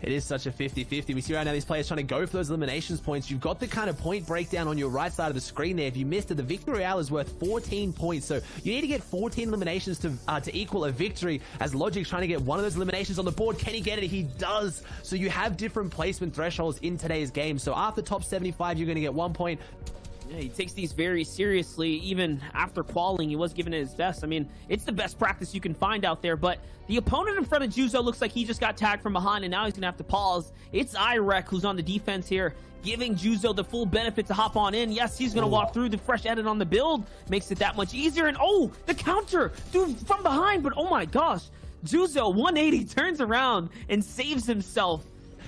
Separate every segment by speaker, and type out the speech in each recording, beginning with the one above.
Speaker 1: It is such a 50-50. We see right now these players trying to go for those eliminations points. You've got the kind of point breakdown on your right side of the screen there. If you missed it, the victory royale is worth 14 points. So you need to get 14 eliminations to equal a victory, as Logic's trying to get one of those eliminations on the board. Can he get it? He does. So you have different placement thresholds in today's game. So after top 75, you're going to get 1 point.
Speaker 2: Yeah, he takes these very seriously. Even after qualing, he was giving it his best. I mean, it's the best practice you can find out there, but the opponent in front of Juzo looks like he just got tagged from behind, and now he's gonna have to pause. It's Irek who's on the defense here, giving Juzo the full benefit to hop on in. Yes, he's gonna walk through. The fresh edit on the build makes it that much easier, and oh, the counter, dude, from behind, but oh my gosh, Juzo 180 turns around and saves himself.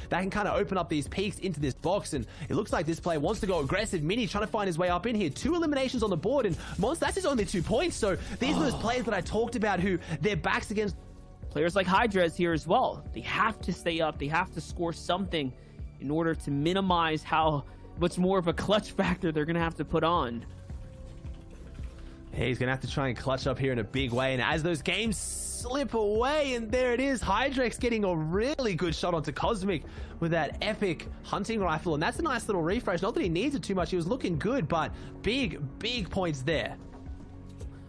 Speaker 1: That can kind of open up these peaks into this box, and it looks like this player wants to go aggressive. Mini trying to find his way up in here. 2 eliminations on the board, and Monster, that's his only 2 points. So these are those players that I talked about who their backs against.
Speaker 2: Players like Hydra here as well. They have to stay up. They have to score something in order to minimize how much more of a clutch factor they're going to have to put on.
Speaker 1: Hey, he's going to have to try and clutch up here in a big way, and as those games slip away, and there it is, Hydrex getting a really good shot onto Cosmic with that epic hunting rifle, and that's a nice little refresh. Not that he needs it too much, he was looking good, but big points there.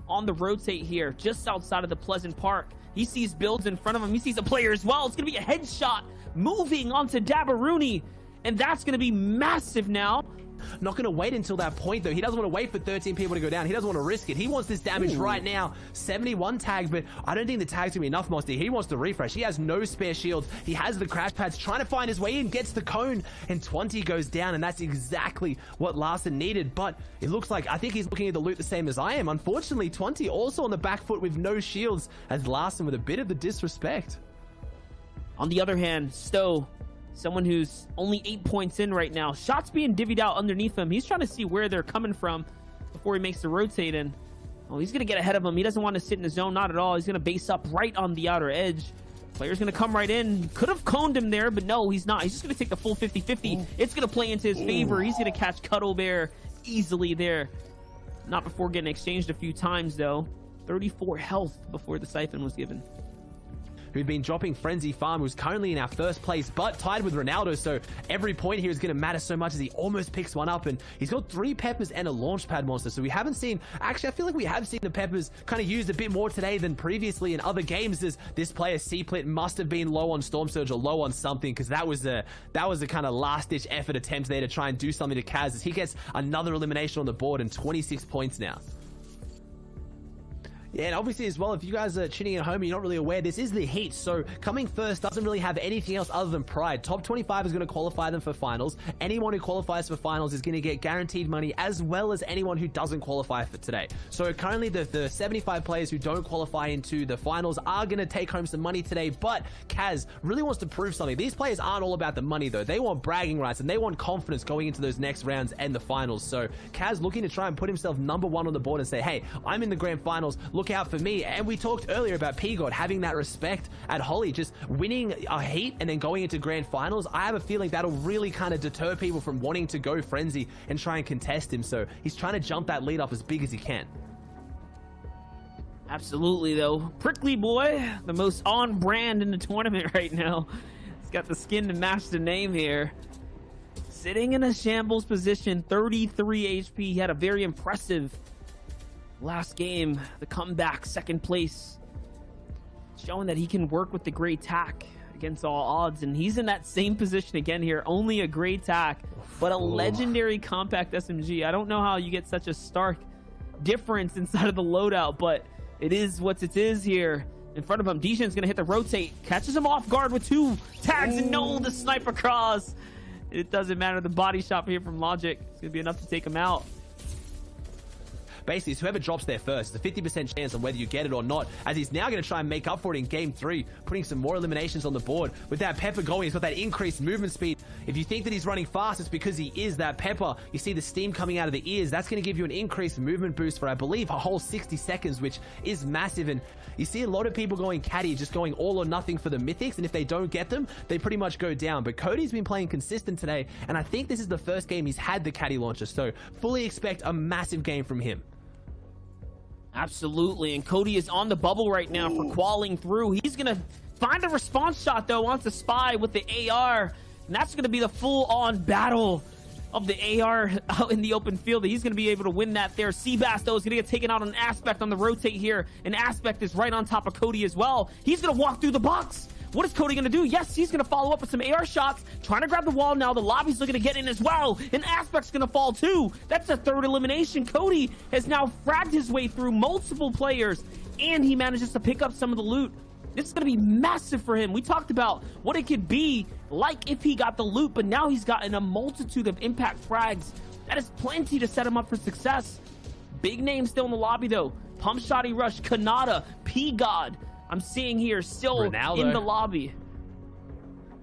Speaker 2: On the rotate here, just outside of the Pleasant Park, he sees builds in front of him. He sees a player as well. It's going to be a headshot moving onto Dabaruni, and that's going to be massive now.
Speaker 1: Not going to wait until that point, though. He doesn't want to wait for 13 people to go down. He doesn't want to risk it. He wants this damage right now. 71 tag, but I don't think the tag's going to be enough, Monster. He wants to refresh. He has no spare shields. He has the crash pads, trying to find his way in, gets the cone, and 20 goes down, and that's exactly what Larson needed. But it looks like, I think he's looking at the loot the same as I am. Unfortunately, 20 also on the back foot with no shields, as Larson with a bit of the disrespect.
Speaker 2: On the other hand, Stowe, someone who's only 8 points in right now. Shots being divvied out underneath him. He's trying to see where they're coming from before he makes the rotate in. Oh, he's going to get ahead of him. He doesn't want to sit in the zone, not at all. He's going to base up right on the outer edge. Player's going to come right in. Could have coned him there, but no, he's not. He's just going to take the full 50-50. It's going to play into his favor. He's going to catch Cuddle Bear easily there. Not before getting exchanged a few times, though. 34 health before the siphon was given.
Speaker 1: Who'd been dropping Frenzy Farm, who's currently in our first place, but tied with Ronaldo, so every point here is going to matter so much as he almost picks one up, and he's got 3 peppers and a launch pad, Monster, so we haven't seen, actually I feel like we have seen the peppers kind of used a bit more today than previously in other games, as this player C-Plit must have been low on Storm Surge or low on something, because that was a kind of last-ditch effort attempt there to try and do something to Kaz, as he gets another elimination on the board and 26 points now. Yeah, and obviously as well, if you guys are tuning at home and you're not really aware, this is the Heat, so coming first doesn't really have anything else other than pride. Top 25 is going to qualify them for finals. Anyone who qualifies for finals is going to get guaranteed money, as well as anyone who doesn't qualify for today. So currently the 75 players who don't qualify into the finals are going to take home some money today, but Kaz really wants to prove something. These players aren't all about the money, though. They want bragging rights, and they want confidence going into those next rounds and the finals. So Kaz looking to try and put himself #1 on the board and say, hey, I'm in the grand finals, look out for me. And we talked earlier about P-God having that respect at Holly, just winning a Heat and then going into grand finals. I have a feeling that'll really kind of deter people from wanting to go Frenzy and try and contest him. So he's trying to jump that lead up as big as he can.
Speaker 2: Absolutely, though. Prickly Boy, the most on brand in the tournament right now. He's got the skin to match the name here. Sitting in a shambles position, 33 HP. He had a very impressive last game, the comeback, 2nd place, showing that he can work with the gray tack against all odds, and he's in that same position again here. Only a gray tack, but a legendary compact SMG. I don't know how you get such a stark difference inside of the loadout, but it is what it is here. In front of him, Dijin's gonna hit the rotate, catches him off guard with 2 tags, and no, the sniper cross. It doesn't matter, the body shot here from Logic, it's gonna be enough to take him out.
Speaker 1: Basically, it's whoever drops there first. It's a 50% chance on whether you get it or not, as he's now going to try and make up for it in game 3, putting some more eliminations on the board. With that Pepper going, he's got that increased movement speed. If you think that he's running fast, it's because he is. That Pepper, you see the steam coming out of the ears. That's going to give you an increased movement boost for, I believe, a whole 60 seconds, which is massive. And you see a lot of people going caddy, just going all or nothing for the mythics, and if they don't get them, they pretty much go down. But Cody's been playing consistent today, and I think this is the first game he's had the caddy launcher, so fully expect a massive game from him.
Speaker 2: Absolutely, and Cody is on the bubble right now for qualing through. He's gonna Find a response shot, though, onto Spy with the AR. And that's going to be the full-on battle of the AR out in the open field. He's going to be able to win that there. Seabass, though, is going to get taken out on Aspect on the rotate here. And Aspect is right on top of Cody as well. He's going to walk through the box. What is Cody going to do? Yes, he's going to follow up with some AR shots, trying to grab the wall now. The lobby's looking to get in as well, and Aspect's going to fall too. That's a third elimination. Cody has now fragged his way through multiple players, and he manages to pick up some of the loot. This is going to be massive for him. We talked about what it could be like if he got the loot, but now he's gotten a multitude of impact frags. That is plenty to set him up for success. Big name still in the lobby, though. Pump Shotty Rush, Kanata, P-God. I'm seeing here still
Speaker 1: Ronaldo
Speaker 2: in the lobby.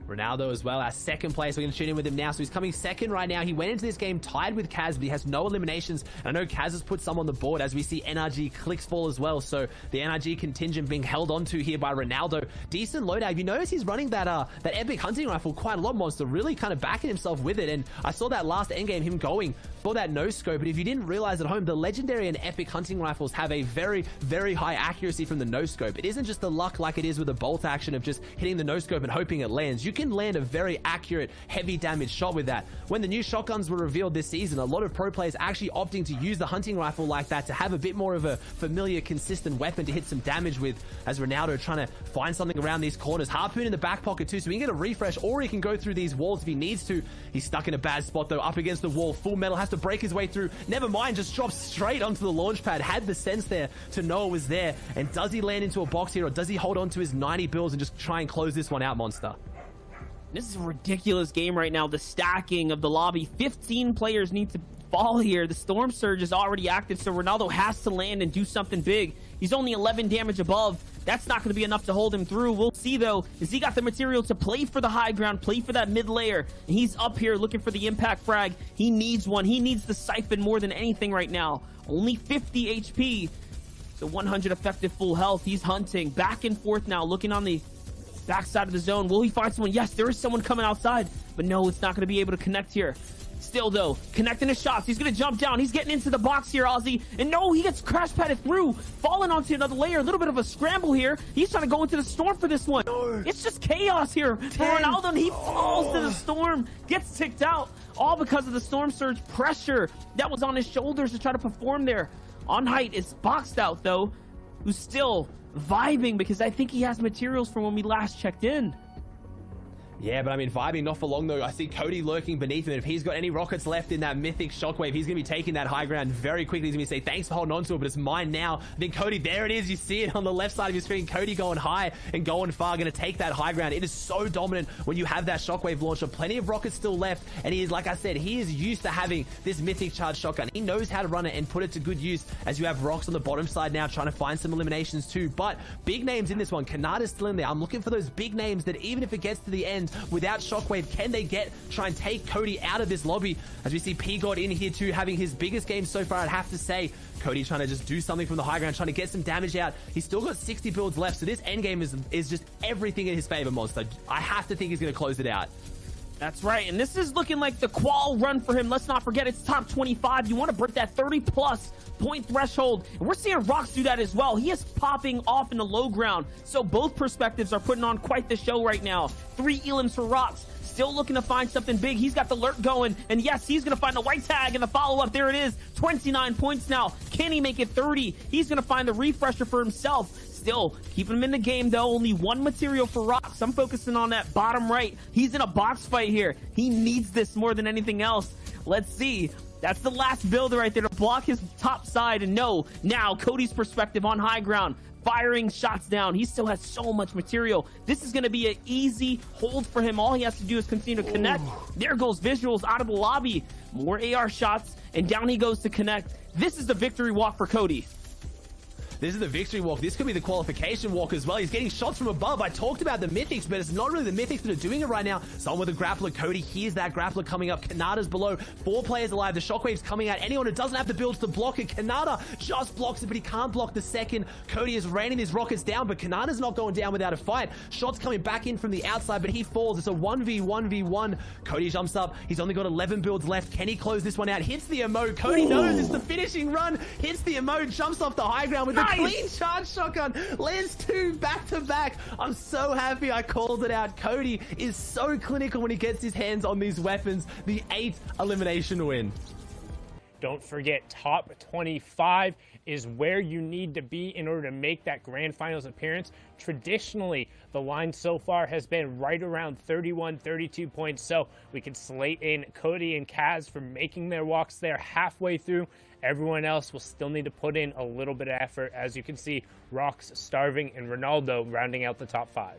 Speaker 1: Ronaldo as well, our second place. We're going to tune in with him now. So he's coming second right now. He went into this game tied with Kaz, but he has no eliminations. And I know Kaz has put some on the board as we see NRG clicks fall as well. So the NRG contingent being held onto here by Ronaldo. Decent loadout. You notice he's running that epic hunting rifle quite a lot, Monster. Really kind of backing himself with it. And I saw that last endgame, him going for that no scope. But if you didn't realize at home, the legendary and epic hunting rifles have a very, very high accuracy from the no scope. It isn't just the luck like it is with a bolt action of just hitting the no scope and hoping it lands. You can land a very accurate, heavy damage shot with that. When the new shotguns were revealed this season, a lot of pro players actually opting to use the hunting rifle like that to have a bit more of a familiar, consistent weapon to hit some damage with, as Ronaldo trying to find something around these corners. Harpoon in the back pocket too, so he can get a refresh, or he can go through these walls if he needs to. He's stuck in a bad spot though, up against the wall. Full Metal has to break his way through. Never mind, just drops straight onto the launch pad. Had the sense there to know it was there. And does he land into a box here, or does he hold on to his 90 bills and just try and close this one out, Monster?
Speaker 2: This is a ridiculous game right now. The stacking of the lobby. 15 players need to fall here. The Storm Surge is already active, so Ronaldo has to land and do something big. He's only 11 damage above. That's not going to be enough to hold him through. We'll see, though, is he got the material to play for the high ground, play for that mid layer. And he's up here looking for the impact frag. He needs one. He needs the siphon more than anything right now. Only 50 HP. So 100 effective full health. He's hunting back and forth now, looking on the backside of the zone. Will he find someone? Yes, there is someone coming outside, but no, it's not going to be able to connect here. Still, though, connecting his shots. He's going to jump down. He's getting into the box here, Aussie. And no, he gets crash padded through, falling onto another layer. A little bit of a scramble here. He's trying to go into the storm for this one. No. It's just chaos here for Ronaldo, and he falls to the storm, gets ticked out, all because of the Storm Surge pressure that was on his shoulders to try to perform there. On height is boxed out, though, who's still vibing because I think he has materials from when we last checked in.
Speaker 1: Yeah, but I mean, vibing not for long, though. I see Cody lurking beneath him. If he's got any rockets left in that mythic shockwave, he's going to be taking that high ground very quickly. He's going to say, thanks for holding on to it, but it's mine now. Then Cody, there it is. You see it on the left side of your screen. Cody going high and going far, going to take that high ground. It is so dominant when you have that shockwave launcher. Plenty of rockets still left, and he is, like I said, he is used to having this mythic charge shotgun. He knows how to run it and put it to good use, as you have rocks on the bottom side now trying to find some eliminations too. But big names in this one. Kanata's still in there. I'm looking for those big names that even if it gets to the end without shockwave, can they try and take Cody out of this lobby? As we see P-God in here too, having his biggest game so far, I'd have to say. Cody trying to just do something from the high ground, trying to get some damage out. He's still got 60 builds left, so this end game is just everything in his favor, Monster. I have to think he's going to close it out.
Speaker 2: That's right, and this is looking like the qual run for him. Let's not forget it's top 25. You want to break that 30-plus point threshold, and we're seeing Rox do that as well. He is popping off in the low ground, so both perspectives are putting on quite the show right now. 3 elims for Rox. Still looking to find something big. He's got the lurk going, and yes, he's going to find the white tag and the follow-up. There it is, 29 points now. Can he make it 30? He's going to find the refresher for himself. Still keeping him in the game, though. Only one material for Rox. I'm focusing on that bottom right. He's in a box fight here. He needs this more than anything else. Let's see. That's the last builder right there to block his top side. And no, now Cody's perspective on high ground. Firing shots down. He still has so much material. This is going to be an easy hold for him. All he has to do is continue to connect. There goes visuals out of the lobby. More AR shots, and down he goes to connect. This is the victory walk for Cody.
Speaker 1: This is the victory walk. This could be the qualification walk as well. He's getting shots from above. I talked about the mythics, but it's not really the mythics that are doing it right now. Someone with a grappler. Cody hears that grappler coming up. Kanata's below. 4 players alive. The shockwave's coming out. Anyone who doesn't have the builds to block it. Kanata just blocks it, but he can't block the second. Cody is raining his rockets down, but Kanata's not going down without a fight. Shots coming back in from the outside, but he falls. It's a 1v1v1. Cody jumps up. He's only got 11 builds left. Can he close this one out? Hits the emote. Cody knows it's the finishing run. Hits the emote. Jumps off the high ground with the
Speaker 2: Nice!
Speaker 1: clean charge shotgun. Lands 2 back to back. I'm so happy I called it out. Cody is so clinical when he gets his hands on these weapons. The 8th elimination win.
Speaker 3: Don't forget, top 25 is where you need to be in order to make that grand finals appearance. Traditionally, the line so far has been right around 31, 32 points, so we can slate in Cody and Kaz for making their walks there halfway through. Everyone else will still need to put in a little bit of effort. As you can see, Rox, Starving, and Ronaldo rounding out the top 5.